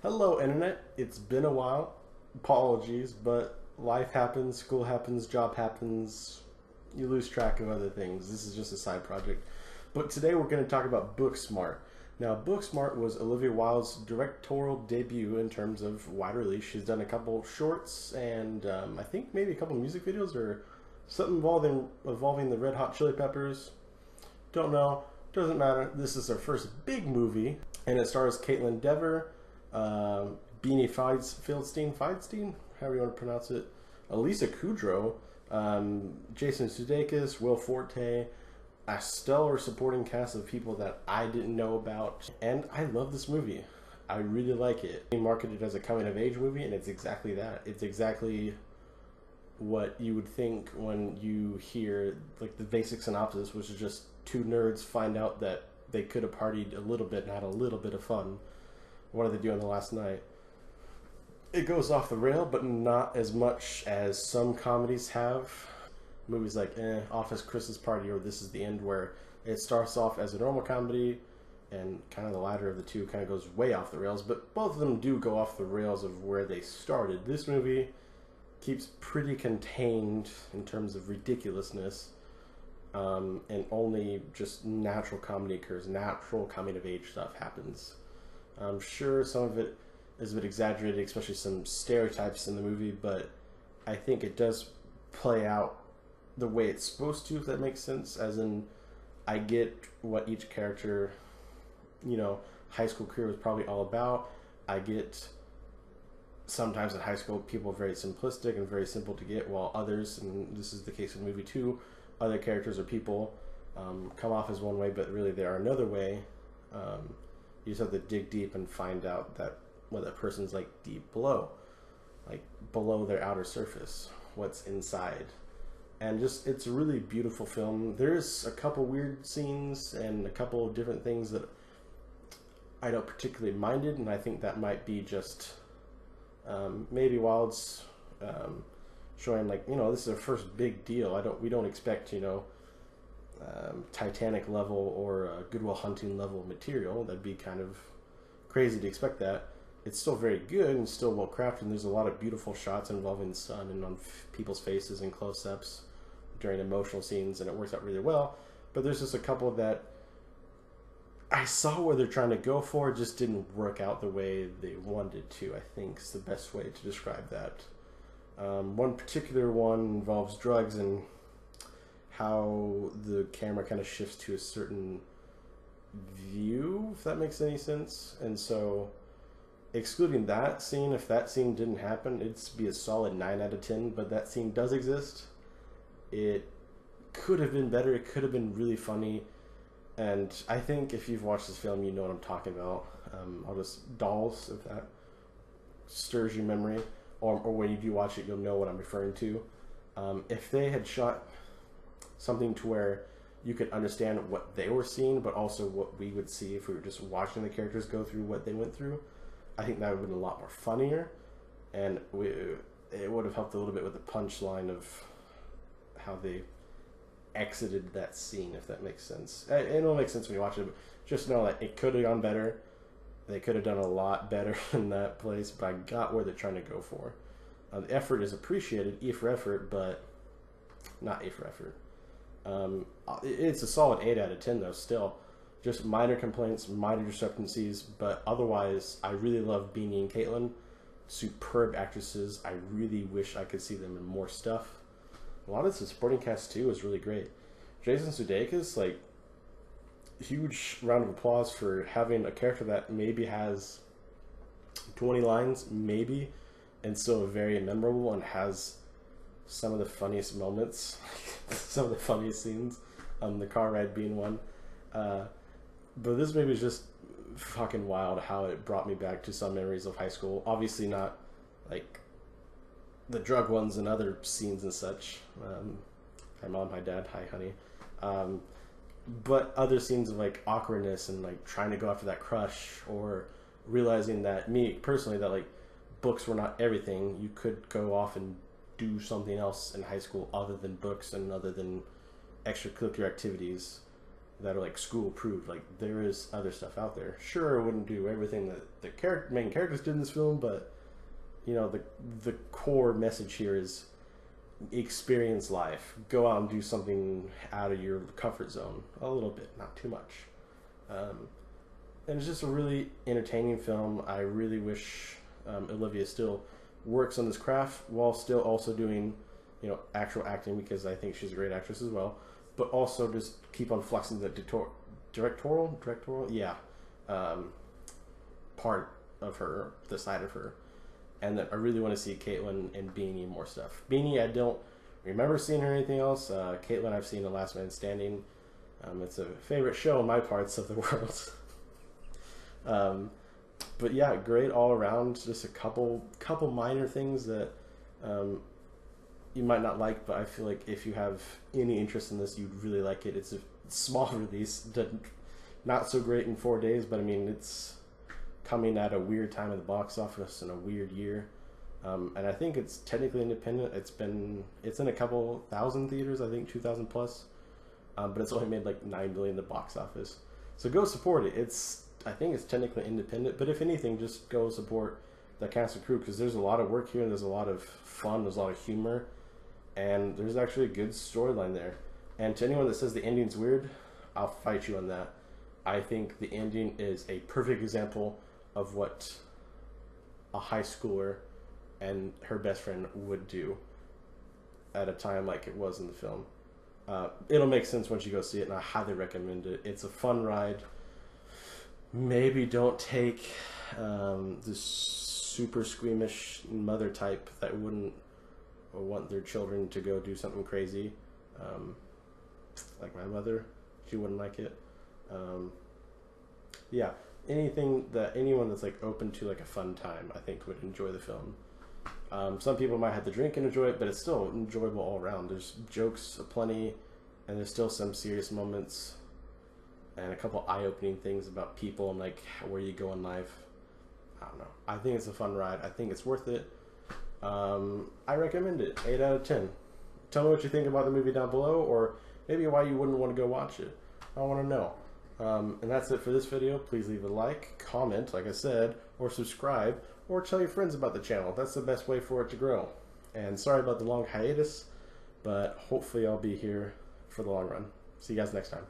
Hello, Internet. It's been a while. Apologies, but life happens, school happens, job happens. You lose track of other things. This is just a side project. But today we're going to talk about Booksmart. Now, Booksmart was Olivia Wilde's directorial debut in terms of wide release. She's done a couple shorts and I think maybe a couple music videos or something involving the Red Hot Chili Peppers. Don't know. Doesn't matter. This is her first big movie, and it stars Caitlin Dever, Beanie Feldstein, however you want to pronounce it, Elisa Kudrow, Jason Sudeikis, Will Forte, a stellar supporting cast of people that I didn't know about, and I love this movie. I really like it. It's marketed as a coming-of-age movie, and it's exactly that. It's exactly what you would think when you hear like the basic synopsis, which is just two nerds find out that they could have partied a little bit and had a little bit of fun. What did they do on the last night? It goes off the rail, but not as much as some comedies have. Movies like Office Christmas Party or This Is the End, where it starts off as a normal comedy and kind of the latter of the two kind of goes way off the rails, but both of them do go off the rails of where they started. This movie keeps pretty contained in terms of ridiculousness, and only just natural comedy occurs. Natural coming of age stuff happens. I'm sure some of it is a bit exaggerated, especially some stereotypes in the movie, but I think it does play out the way it's supposed to, if that makes sense. As in, I get what each character, high school career was probably all about. I get sometimes in high school people are very simplistic and very simple to get, while others, and this is the case in the movie too, other characters or people come off as one way, but really they are another way. You just have to dig deep and find out that what that person's like deep below, like below their outer surface, what's inside. And just, it's a really beautiful film. There's a couple weird scenes and a couple of different things that I don't particularly minded, and I think that might be just maybe Wilde's showing like, this is our first big deal. We don't expect, Titanic level or Good Will Hunting level material. That'd be kind of crazy to expect that. It's still very good and still well crafted, and there's a lot of beautiful shots involving the sun and on people's faces and close-ups during emotional scenes, and it works out really well. But there's just a couple that I saw where they're trying to go for, just didn't work out the way they wanted to, I think is the best way to describe that. One particular one involves drugs and how the camera kind of shifts to a certain view, if that makes any sense. And so, excluding that scene, if that scene didn't happen, it'd be a solid 9 out of 10, but that scene does exist. It could have been better, it could have been really funny, and I think if you've watched this film, you know what I'm talking about. I'll just, Dolls, if that stirs your memory, or when you do watch it, you'll know what I'm referring to. If they had shot something to where you could understand what they were seeing, but also what we would see if we were just watching the characters go through what they went through, I think that would have been a lot more funnier, and it would have helped a little bit with the punchline of how they exited that scene, if that makes sense. It'll make sense when you watch it, but just know that it could have gone better. They could have done a lot better in that place, but I got where they're trying to go for. The effort is appreciated, E for effort, but not A for effort. It's a solid 8 out of 10 though, still. Just minor complaints, minor discrepancies, but otherwise, I really love Beanie and Caitlin. Superb actresses. I really wish I could see them in more stuff. A lot of the supporting cast too is really great. Jason Sudeikis, like, huge round of applause for having a character that maybe has 20 lines, maybe, and still very memorable and has some of the funniest moments, some of the funniest scenes, the car ride being one. But this movie is just fucking wild how it brought me back to some memories of high school. Obviously not like the drug ones and other scenes and such. Hi mom, hi dad, hi honey. But other scenes of like awkwardness and like trying to go after that crush, or realizing that, me personally, that like books were not everything. You could go off and do something else in high school other than books and other than extracurricular activities. that are like school approved. Like there is other stuff out there. Sure, it wouldn't do everything that the main characters did in this film, but you know, the core message here is experience life. Go out and do something out of your comfort zone a little bit, not too much. And it's just a really entertaining film. I really wish Olivia still works on this craft while still also doing, you know, actual acting, because I think she's a great actress as well. But also just keep on flexing the directorial, part of her, the side of her. And that I really want to see Caitlin and Beanie more stuff. Beanie, I don't remember seeing her anything else. Caitlin, I've seen in Last Man Standing. It's a favorite show in my parts of the world. But yeah, great all around. Just a couple minor things that you might not like, but I feel like if you have any interest in this, you'd really like it. It's a small release, not so great in 4 days, but I mean, it's coming at a weird time at the box office in a weird year. And I think it's technically independent. It's in a couple thousand theaters, I think 2,000 plus. But it's only made like $9 million in the box office. So go support it. I think it's technically independent, but if anything, just go support the cast and crew, because there's a lot of work here. There's a lot of fun. There's a lot of humor, and there's actually a good storyline there. And to anyone that says the ending's weird, I'll fight you on that. I think the ending is a perfect example of what a high schooler and her best friend would do at a time like it was in the film. It'll make sense once you go see it, and I highly recommend it. It's a fun ride. Maybe don't take this super squeamish mother type that wouldn't want their children to go do something crazy. Like my mother, she wouldn't like it. Yeah, anyone that's like open to like a fun time, I think would enjoy the film. Some people might have to drink and enjoy it, but it's still enjoyable all around. There's jokes aplenty, and there's still some serious moments, and a couple eye-opening things about people and like where you go in life. I don't know. I think it's a fun ride. I think it's worth it. I recommend it. 8 out of 10. Tell me what you think about the movie down below, or maybe why you wouldn't want to go watch it. I want to know. And that's it for this video. Please leave a like, comment, like I said, or subscribe, or tell your friends about the channel. That's the best way for it to grow. And sorry about the long hiatus, but hopefully I'll be here for the long run. See you guys next time.